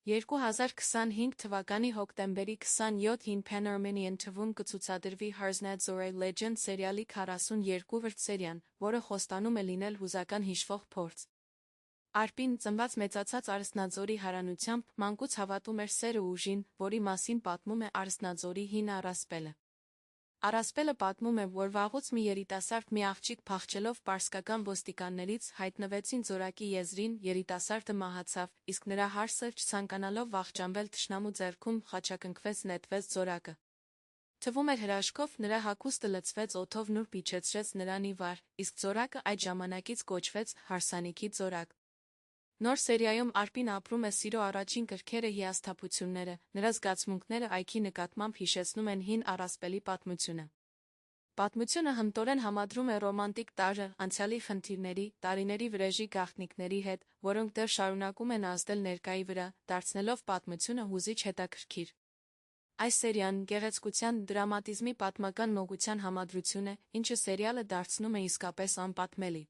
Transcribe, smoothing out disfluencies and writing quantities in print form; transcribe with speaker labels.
Speaker 1: 2025 թվականի հոկտեմբերի 27-ին Pan-Armenian թվում կցուցադրվի Heart's Zore Legend սերիալի 42-րդ սերիան, որը խոստանում է լինել հուզական հիշվող փորձ։ Արպին, ծնված-մեծացած Արսնաձորի հարանությամբ, մանկուց հավատում էր սերը ու ուժին, որի մասին պատմում է Արսնաձորի հին առասպելը։ Առասպելը պատմում է, որ վաղուց մի երիտասարդ մի աղջիկ փախչելով պարսկական ոստիկաններից հայտնվեցին Զորակի եզրին, երիտասարդը մահացավ, իսկ նրա հարսը, չցանկանալով վախճանվել թշնամու ձեռքում, խաչակնքվեց նետվեց Զորակը։ Թվում էր հրաշքով, նրա հագուստը լցվեց օդով նուրբ իջեցրեց նրան ի վար, իսկ Զորակը այդ ժամանակից կոչվեց Հարսանիքի Զորակ։ Նոր սերիայում Արպին ապրում է սիրո առաջին կրքերը հիասթափությունները, նրա զգացմունքները այքի նկատմամբ հիշեցնում են հին առասպելի պատմությունը։ Պատմությունը հմտորեն համադրում է ռոմանտիկ տարրը, անցյալի խնդիրների, տարիների վրեժի գաղտնիքների հետ, որոնք դեռ շարունակում են ազդել ներկայի վրա, դարձնելով պատմությունը հուզիչ հետաքրքիր։ Այս սերիան գեղեցկության, դրամատիզմի պատմական մոգության համադրություն է, ինչը սերիալը դարձնում է իսկապես անպատմելի։